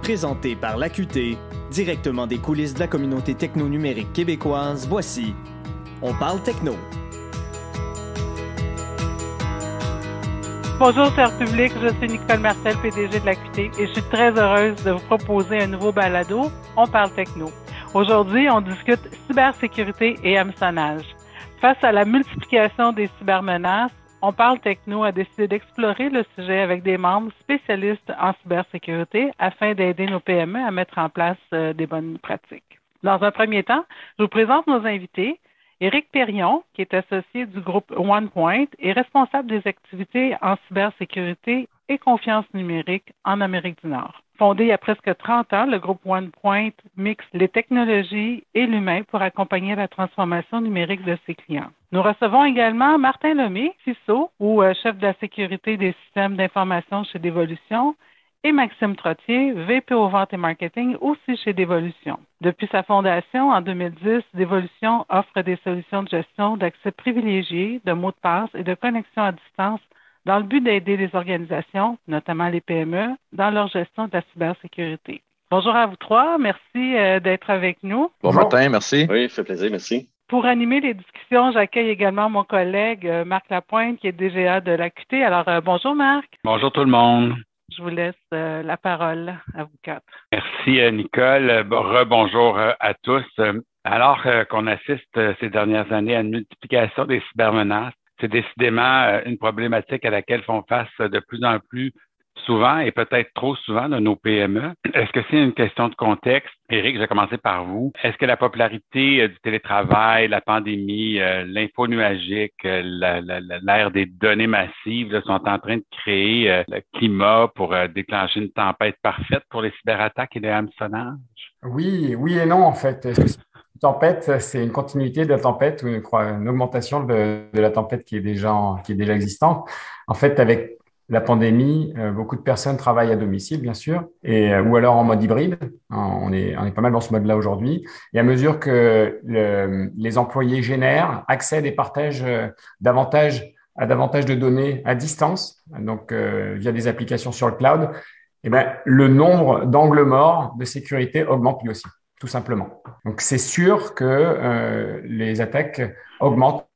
Présenté par l'AQT, directement des coulisses de la communauté techno-numérique québécoise, voici On parle techno. Bonjour, cher public, je suis Nicole Martel, PDG de l'AQT, et je suis très heureuse de vous proposer un nouveau balado, On parle techno. Aujourd'hui, on discute cybersécurité et hameçonnage. Face à la multiplication des cybermenaces, On parle techno a décidé d'explorer le sujet avec des membres spécialistes en cybersécurité afin d'aider nos PME à mettre en place des bonnes pratiques. Dans un premier temps, je vous présente nos invités. Éric Perrion, qui est associé du groupe OnePoint et responsable des activités en cybersécurité et confiance numérique en Amérique du Nord. Fondé il y a presque 30 ans, le groupe OnePoint mixe les technologies et l'humain pour accompagner la transformation numérique de ses clients. Nous recevons également Martin Lemay, CISO, ou chef de la sécurité des systèmes d'information chez Devolution, et Maxime Trottier, VP aux ventes et marketing, aussi chez Devolution. Depuis sa fondation en 2010, Devolution offre des solutions de gestion d'accès privilégié, de mots de passe et de connexion à distance dans le but d'aider les organisations, notamment les PME, dans leur gestion de la cybersécurité. Bonjour à vous trois, merci d'être avec nous. Bon matin, merci. Oui, ça fait plaisir, merci. Pour animer les discussions, j'accueille également mon collègue Marc Lapointe, qui est DGA de l'AQT. Alors, bonjour Marc. Bonjour tout le monde. Je vous laisse la parole à vous quatre. Merci Nicole. Rebonjour à tous. Alors qu'on assiste ces dernières années à une multiplication des cybermenaces, c'est décidément une problématique à laquelle font face de plus en plus souvent et peut-être trop souvent de nos PME. Est-ce que c'est une question de contexte? Éric, je vais commencer par vous. Est-ce que la popularité du télétravail, la pandémie, l'info nuagique, l'ère des données massives sont en train de créer le climat pour déclencher une tempête parfaite pour les cyberattaques et les hameçonnages? Oui et non, en fait. Est-ce que c'est une tempête, c'est une continuité de la tempête ou une augmentation de la tempête qui est déjà existante? En fait, avec la pandémie, beaucoup de personnes travaillent à domicile, bien sûr, ou alors en mode hybride. On est pas mal dans ce mode-là aujourd'hui. Et à mesure que les employés génèrent, accèdent et partagent davantage de données à distance, donc via des applications sur le cloud, le nombre d'angles morts de sécurité augmente lui aussi, tout simplement. Donc c'est sûr que les attaques augmentent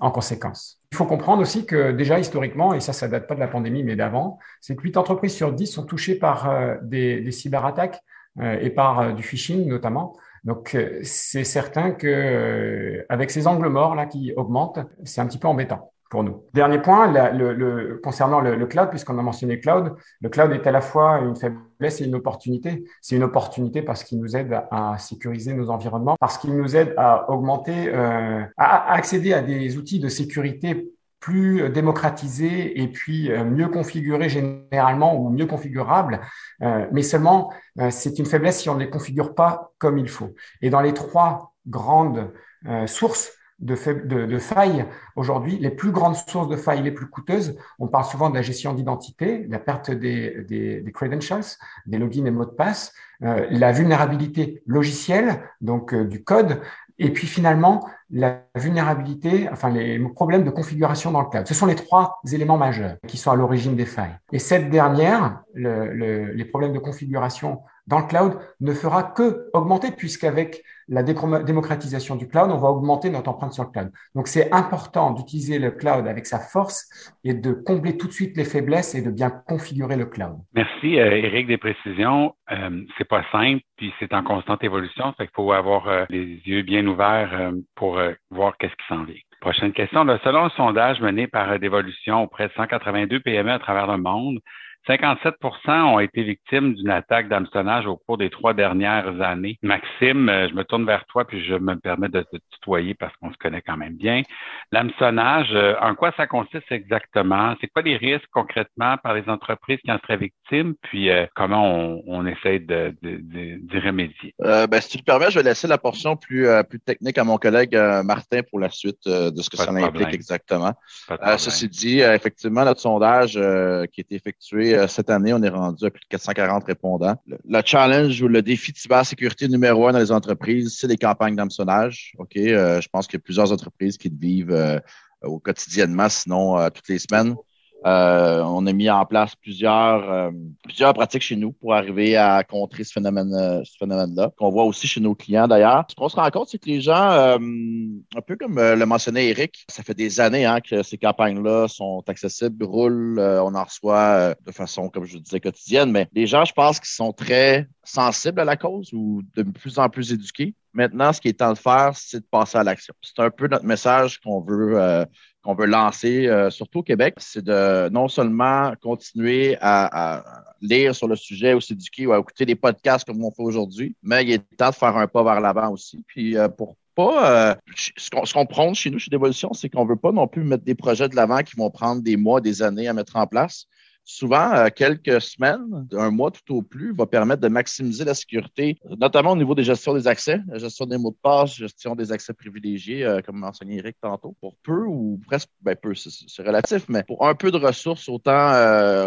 en conséquence. Il faut comprendre aussi que déjà historiquement, et ça date pas de la pandémie mais d'avant, c'est que 8 entreprises sur 10 sont touchées par des cyberattaques et par du phishing notamment. Donc c'est certain que avec ces angles morts là qui augmentent, c'est un petit peu embêtant pour nous. Dernier point, concernant le cloud, puisqu'on a mentionné le cloud est à la fois une faiblesse et une opportunité. C'est une opportunité parce qu'il nous aide à sécuriser nos environnements, parce qu'il nous aide à augmenter, à accéder à des outils de sécurité plus démocratisés et puis mieux configurés généralement ou mieux configurables. Mais seulement, c'est une faiblesse si on ne les configure pas comme il faut. Et dans les trois grandes sources de failles aujourd'hui, les plus grandes sources de failles les plus coûteuses, on parle souvent de la gestion d'identité, la perte des credentials, des logins et mots de passe, la vulnérabilité logicielle, donc du code, et puis finalement la vulnérabilité, les problèmes de configuration dans le cloud. Ce sont les trois éléments majeurs qui sont à l'origine des failles. Et cette dernière, les problèmes de configuration dans le cloud ne fera que augmenter puisqu'avec la démocratisation du cloud, on va augmenter notre empreinte sur le cloud. Donc, c'est important d'utiliser le cloud avec sa force et de combler tout de suite les faiblesses et de bien configurer le cloud. Merci, Éric, des précisions. C'est pas simple, puis c'est en constante évolution. Fait qu'il faut avoir les yeux bien ouverts pour voir qu'est-ce qui s'en vient. Prochaine question. Selon un sondage mené par Devolution auprès de 182 PME à travers le monde, 57% ont été victimes d'une attaque d'hameçonnage au cours des 3 dernières années. Maxime, je me tourne vers toi puis je me permets de te tutoyer parce qu'on se connaît quand même bien. L'hameçonnage, en quoi ça consiste exactement? C'est quoi les risques concrètement par les entreprises qui en seraient victimes? Puis comment on essaie d'y remédier? Si tu le permets, je vais laisser la portion plus technique à mon collègue Martin pour la suite de ce que ça implique exactement. Ceci dit, effectivement, notre sondage qui a été effectué cette année, on est rendu à plus de 440 répondants. Le challenge ou le défi de cybersécurité numéro 1 dans les entreprises, c'est les campagnes d'hameçonnage. OK, je pense qu'il y a plusieurs entreprises qui le vivent quotidiennement, sinon toutes les semaines. On a mis en place plusieurs pratiques chez nous pour arriver à contrer ce phénomène-là, qu'on voit aussi chez nos clients d'ailleurs. Ce qu'on se rend compte, c'est que les gens, un peu comme le mentionnait Eric, ça fait des années que ces campagnes-là sont accessibles, roulent, on en reçoit de façon, comme je vous disais, quotidienne, mais les gens, je pense, qui sont très sensibles à la cause ou de plus en plus éduqués. Maintenant, ce qui est temps de faire, c'est de passer à l'action. C'est un peu notre message qu'on veut lancer, surtout au Québec, c'est de non seulement continuer à lire sur le sujet ou s'éduquer ou à écouter des podcasts comme on fait aujourd'hui, mais il est temps de faire un pas vers l'avant aussi. Puis pour pas, ce qu'on prône chez nous, chez Dévolution, c'est qu'on veut pas non plus mettre des projets de l'avant qui vont prendre des mois, des années à mettre en place. Souvent, quelques semaines, un mois tout au plus, va permettre de maximiser la sécurité, notamment au niveau des gestions des accès, la gestion des mots de passe, gestion des accès privilégiés, comme mentionné Eric tantôt. Pour peu ou presque, peu, c'est relatif, mais pour un peu de ressources, autant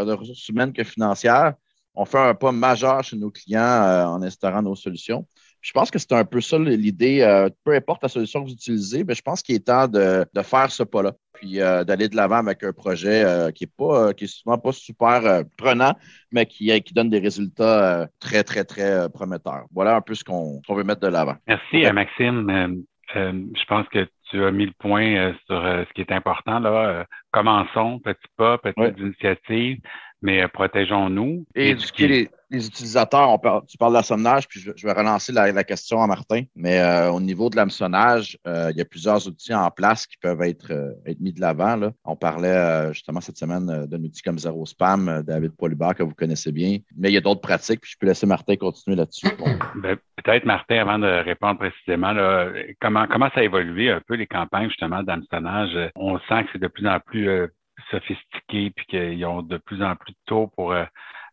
de ressources humaines que financières, on fait un pas majeur chez nos clients en instaurant nos solutions. Je pense que c'est un peu ça l'idée. Peu importe la solution que vous utilisez, mais je pense qu'il est temps de faire ce pas-là, puis d'aller de l'avant avec un projet qui est souvent pas super prenant, mais qui donne des résultats très, très, très prometteurs. Voilà un peu ce qu'on veut mettre de l'avant. Merci, Maxime. Je pense que tu as mis le point sur ce qui est important là. Commençons, petits pas, petites initiatives, mais protégeons-nous. Et éduquer les utilisateurs. Tu parles d'hameçonnage, puis je vais relancer la question à Martin. Mais au niveau de l'hameçonnage, il y a plusieurs outils en place qui peuvent être mis de l'avant, là. On parlait justement cette semaine d'un outil comme Zero Spam, David Poilibert, que vous connaissez bien. Mais il y a d'autres pratiques, puis je peux laisser Martin continuer là-dessus. Peut-être, Martin, avant de répondre précisément, là, comment ça a évolué un peu les campagnes justement d'hameçonnage? On sent que c'est de plus en plus sophistiqués puis qu'ils ont de plus en plus de taux pour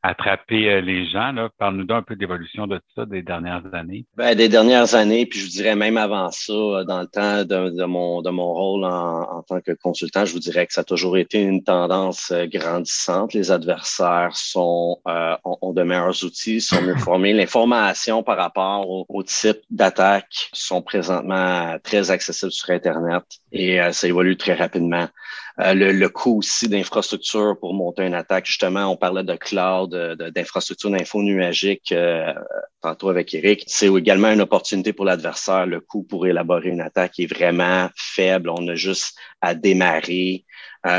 attraper les gens. Là. Parle-nous d'un peu d'évolution de tout ça des dernières années. Des dernières années, puis je vous dirais même avant ça, dans le temps de mon rôle en tant que consultant, je vous dirais que ça a toujours été une tendance grandissante. Les adversaires ont de meilleurs outils, sont mieux formés. L'information par rapport au type d'attaque sont présentement très accessibles sur Internet et ça évolue très rapidement. Le coût aussi d'infrastructure pour monter une attaque. Justement, on parlait de cloud, d'infrastructure d'info nuagique tantôt avec Eric. C'est également une opportunité pour l'adversaire. Le coût pour élaborer une attaque est vraiment faible. On a juste à démarrer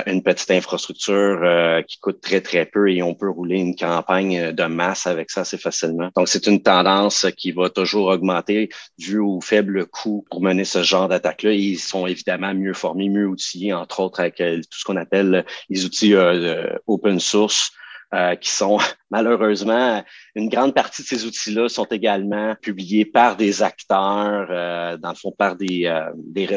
une petite infrastructure qui coûte très, très peu et on peut rouler une campagne de masse avec ça assez facilement. Donc, c'est une tendance qui va toujours augmenter dû au faible coût pour mener ce genre d'attaque-là. Ils sont évidemment mieux formés, mieux outillés, entre autres avec tout ce qu'on appelle les outils open source, qui sont malheureusement, une grande partie de ces outils-là sont également publiés par des acteurs, dans le fond par des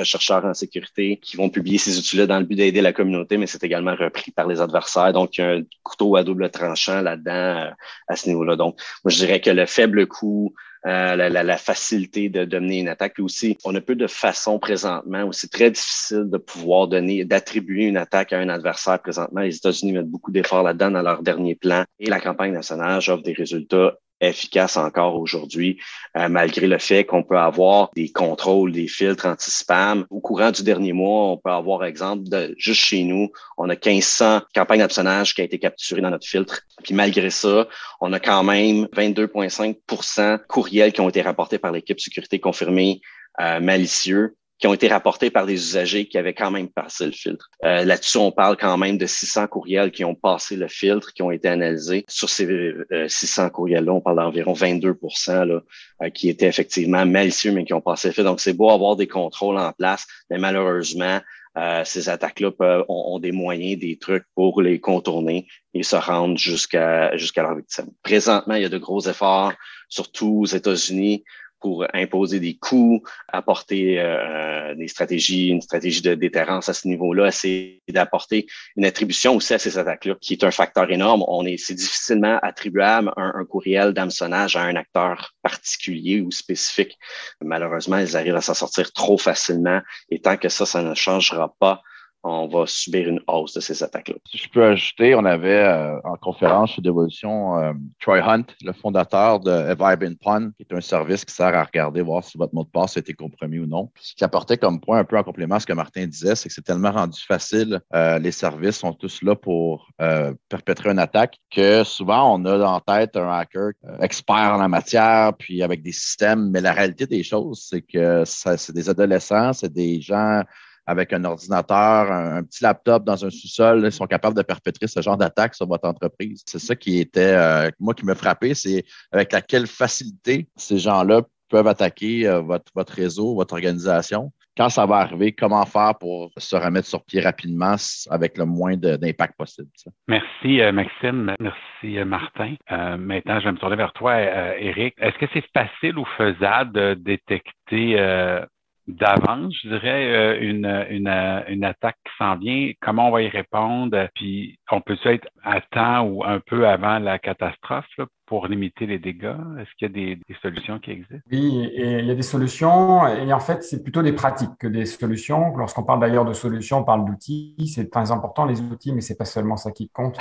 chercheurs en sécurité qui vont publier ces outils-là dans le but d'aider la communauté, mais c'est également repris par les adversaires. Donc, il y a un couteau à double tranchant là-dedans à ce niveau-là. Donc, moi, je dirais que le faible coût, la facilité de mener une attaque. Puis aussi, on a peu de façons présentement, aussi très difficile de pouvoir d'attribuer une attaque à un adversaire présentement. Les États-Unis mettent beaucoup d'efforts là-dedans dans leur dernier plan et la campagne d'hameçonnage offre des résultats efficaces encore aujourd'hui, malgré le fait qu'on peut avoir des contrôles, des filtres anti-spam. Au courant du dernier mois, on peut avoir, exemple, juste chez nous, on a 1500 campagnes d'hameçonnage qui a été capturées dans notre filtre. Puis malgré ça, on a quand même 22,5% courriels qui ont été rapportés par l'équipe sécurité confirmée malicieux, qui ont été rapportés par des usagers qui avaient quand même passé le filtre. Là-dessus, on parle quand même de 600 courriels qui ont passé le filtre, qui ont été analysés. Sur ces 600 courriels-là, on parle d'environ 22% là, qui étaient effectivement malicieux, mais qui ont passé le filtre. Donc, c'est beau avoir des contrôles en place, mais malheureusement, ces attaques-là ont des moyens, des trucs pour les contourner et se rendre jusqu'à leur victime. Présentement, il y a de gros efforts, surtout aux États-Unis, pour imposer des coûts, apporter une stratégie de déterrence à ce niveau-là, essayer d'apporter une attribution aussi à ces attaques-là, qui est un facteur énorme. C'est difficilement attribuable un courriel d'hameçonnage à un acteur particulier ou spécifique. Malheureusement, ils arrivent à s'en sortir trop facilement et tant que ça ne changera pas, on va subir une hausse de ces attaques-là. Si je peux ajouter, on avait en conférence sur Devolution Troy Hunt, le fondateur de Have I Been Pwned, qui est un service qui sert à regarder, voir si votre mot de passe a été compromis ou non. Puis, ce qui apportait comme point un peu en complément à ce que Martin disait, c'est que c'est tellement rendu facile. Les services sont tous là pour perpétrer une attaque que souvent on a en tête un hacker expert en la matière, puis avec des systèmes. Mais la réalité des choses, c'est que c'est des adolescents, c'est des gens avec un ordinateur, un petit laptop dans un sous-sol, ils sont capables de perpétrer ce genre d'attaque sur votre entreprise. C'est ça qui était, moi, qui me frappait, c'est avec quelle facilité ces gens-là peuvent attaquer votre réseau, votre organisation. Quand ça va arriver, comment faire pour se remettre sur pied rapidement avec le moins d'impact possible? Ça. Merci, Maxime. Merci, Martin. Maintenant, je vais me tourner vers toi, Éric. Est-ce que c'est facile ou faisable de détecter d'avance, je dirais, une attaque qui s'en vient? Comment on va y répondre? Puis, on peut-tu être à temps ou un peu avant la catastrophe là, pour limiter les dégâts? Est-ce qu'il y a des solutions qui existent? Oui, et il y a des solutions, et en fait, c'est plutôt des pratiques que des solutions. Lorsqu'on parle d'ailleurs de solutions, on parle d'outils. C'est très important, les outils, mais c'est pas seulement ça qui compte.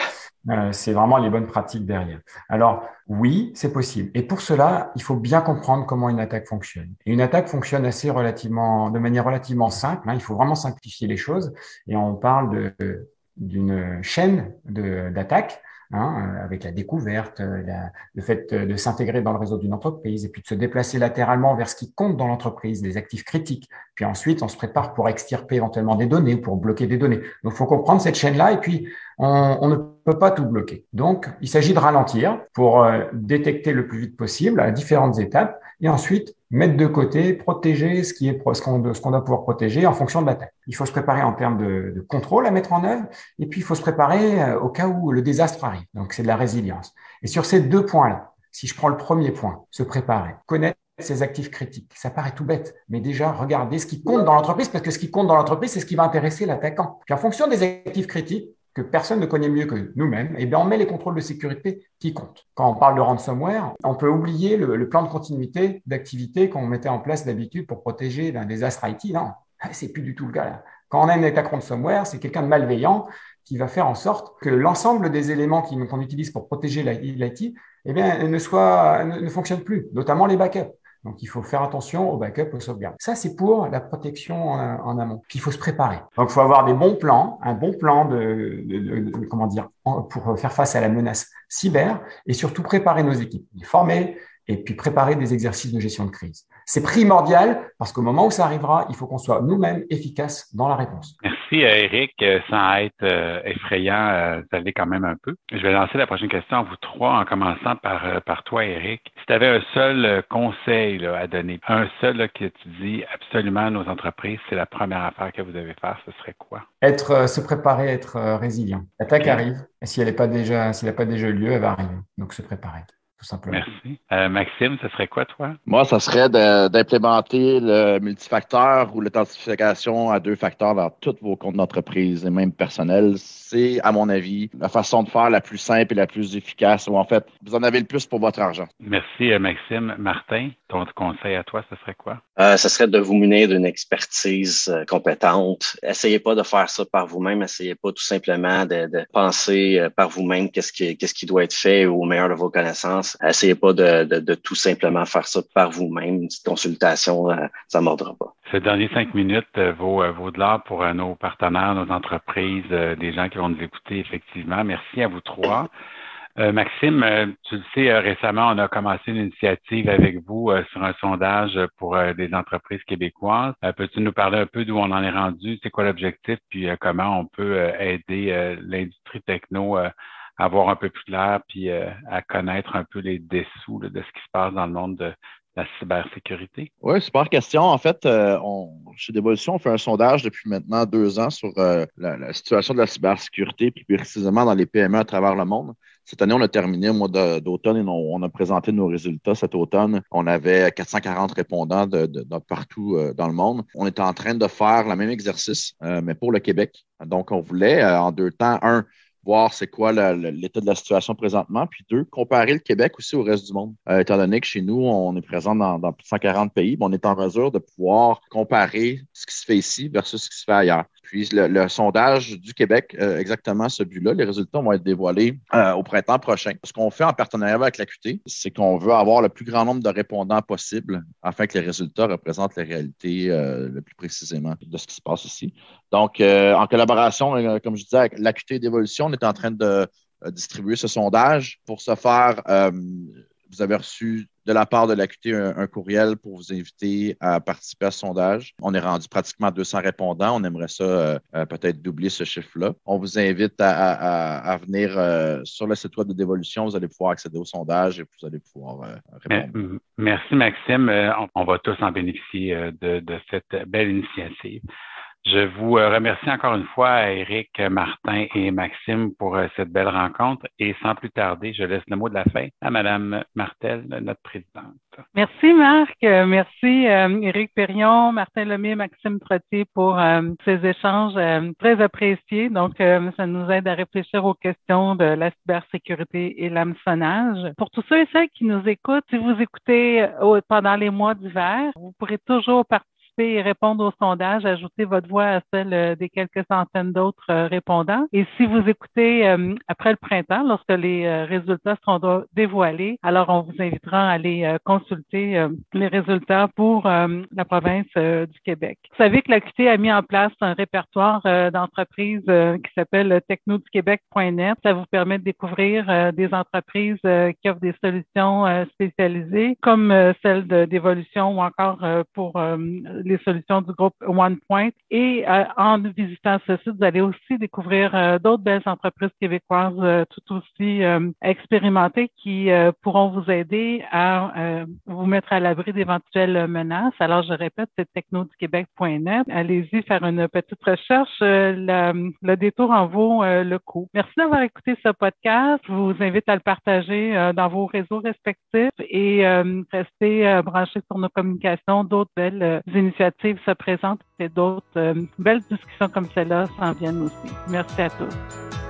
C'est vraiment les bonnes pratiques derrière. Alors, oui, c'est possible. Et pour cela, il faut bien comprendre comment une attaque fonctionne. Et une attaque fonctionne de manière relativement simple. Il faut vraiment simplifier les choses. Et on parle d'une chaîne d'attaques. Avec la découverte, le fait de s'intégrer dans le réseau d'une entreprise et puis de se déplacer latéralement vers ce qui compte dans l'entreprise, des actifs critiques. Puis ensuite, on se prépare pour extirper éventuellement des données ou pour bloquer des données. Donc, il faut comprendre cette chaîne-là et puis on ne peut pas tout bloquer. Donc, il s'agit de ralentir pour détecter le plus vite possible à différentes étapes et ensuite mettre de côté, protéger ce qu'on doit pouvoir protéger en fonction de l'attaque. Il faut se préparer en termes de contrôle à mettre en œuvre et puis il faut se préparer au cas où le désastre arrive. Donc, c'est de la résilience. Et sur ces deux points-là, si je prends le premier point, se préparer, connaître ses actifs critiques. Ça paraît tout bête, mais déjà, regardez ce qui compte dans l'entreprise, parce que ce qui compte dans l'entreprise, c'est ce qui va intéresser l'attaquant. Puis en fonction des actifs critiques, que personne ne connaît mieux que nous-mêmes, eh bien, on met les contrôles de sécurité qui comptent. Quand on parle de ransomware, on peut oublier le plan de continuité d'activité qu'on mettait en place d'habitude pour protéger d'un désastre IT. Non, c'est plus du tout le cas là. Quand on a une attaque ransomware, c'est quelqu'un de malveillant qui va faire en sorte que l'ensemble des éléments qu'on utilise pour protéger l'IT, eh bien, ne fonctionnent plus, notamment les backups. Donc, il faut faire attention aux backups, aux sauvegardes. Ça, c'est pour la protection en amont. Puis, il faut se préparer. Donc, il faut avoir des bons plans, un bon plan pour faire face à la menace cyber et surtout préparer nos équipes, les former et puis préparer des exercices de gestion de crise. C'est primordial parce qu'au moment où ça arrivera, il faut qu'on soit nous-mêmes efficaces dans la réponse. Merci, Éric. Sans être effrayant, ça l'est quand même un peu. Je vais lancer la prochaine question à vous trois en commençant par toi, Éric. Si tu avais un seul conseil là, à donner, un seul là, que tu dis absolument à nos entreprises, c'est la première affaire que vous devez faire, ce serait quoi? Se préparer, être résilient. L'attaque arrive et s'il n'a pas déjà eu lieu, elle va arriver. Donc, se préparer. Tout simplement. Merci. Maxime, ce serait quoi, toi? Moi, ça serait d'implémenter le multifacteur ou l'authentification à 2 facteurs dans tous vos comptes d'entreprise et même personnels. C'est, à mon avis, la façon de faire la plus simple et la plus efficace où, en fait, vous en avez le plus pour votre argent. Merci, Maxime. Martin, ton conseil à toi, ce serait quoi? Ce serait de vous munir d'une expertise compétente. Essayez pas de faire ça par vous-même. Essayez pas tout simplement de penser par vous-même qu'est-ce qui doit être fait au meilleur de vos connaissances. Essayez pas de tout simplement faire ça par vous-même. Une petite consultation, ça ne mordra pas. Ce dernier 5 minutes vaut de l'or pour nos partenaires, nos entreprises, les gens qui vont nous écouter, effectivement. Merci à vous trois. Maxime, tu le sais, récemment, on a commencé une initiative avec vous sur un sondage pour des entreprises québécoises. Peux-tu nous parler un peu d'où on en est rendu? C'est quoi l'objectif? Puis comment on peut aider l'industrie techno à avoir un peu plus clair puis à connaître un peu les dessous là, de ce qui se passe dans le monde de la cybersécurité? Oui, super question. En fait, chez Devolution, on fait un sondage depuis maintenant 2 ans sur la situation de la cybersécurité, puis plus précisément dans les PME à travers le monde. Cette année, on a terminé au mois d'automne et on a présenté nos résultats cet automne. On avait 440 répondants de partout dans le monde. On est en train de faire le même exercice, mais pour le Québec. Donc, on voulait, en 2 temps, voir c'est quoi l'état de la situation présentement. Puis 2, comparer le Québec aussi au reste du monde. Étant donné que chez nous, on est présent dans plus de 140 pays, on est en mesure de pouvoir comparer ce qui se fait ici versus ce qui se fait ailleurs. Puis le sondage du Québec, exactement ce but-là, les résultats vont être dévoilés au printemps prochain. Ce qu'on fait en partenariat avec l'AQT, c'est qu'on veut avoir le plus grand nombre de répondants possible afin que les résultats représentent la réalité le plus précisément de ce qui se passe ici. Donc, en collaboration, comme je disais, avec l'AQT d'évolution, on est en train de distribuer ce sondage. Pour ce faire, vous avez reçu de la part de l'AQT un courriel pour vous inviter à participer à ce sondage. On est rendu pratiquement 200 répondants. On aimerait ça peut-être doubler ce chiffre-là. On vous invite à venir sur le site web de Dévolution. Vous allez pouvoir accéder au sondage et vous allez pouvoir répondre. Merci, Maxime. On va tous en bénéficier de cette belle initiative. Je vous remercie encore une fois, Éric, Martin et Maxime, pour cette belle rencontre. Et sans plus tarder, je laisse le mot de la fin à Madame Martel, notre présidente. Merci, Marc. Merci, Éric Perrion, Martin Lemay, Maxime Trottier pour ces échanges très appréciés. Donc, ça nous aide à réfléchir aux questions de la cybersécurité et l'hameçonnage. Pour tous ceux et celles qui nous écoutent, si vous écoutez pendant les mois d'hiver, vous pourrez toujours participer et répondre au sondage, ajouter votre voix à celle des quelques centaines d'autres répondants. Et si vous écoutez après le printemps, lorsque les résultats seront dévoilés, alors on vous invitera à aller consulter les résultats pour la province du Québec. Vous savez que l'AQT a mis en place un répertoire d'entreprises qui s'appelle technoduquebec.net. Ça vous permet de découvrir des entreprises qui offrent des solutions spécialisées, comme celle d'évolution ou encore pour les solutions du groupe OnePoint. Et en visitant ce site, vous allez aussi découvrir d'autres belles entreprises québécoises tout aussi expérimentées qui pourront vous aider à vous mettre à l'abri d'éventuelles menaces. Alors, je répète, c'est technoduquebec.net. Allez-y faire une petite recherche. Le détour en vaut le coup. Merci d'avoir écouté ce podcast. Je vous invite à le partager dans vos réseaux respectifs et rester branchés sur nos communications. D'autres belles initiatives se présentent et d'autres belles discussions comme celle-là s'en viennent aussi. Merci à tous.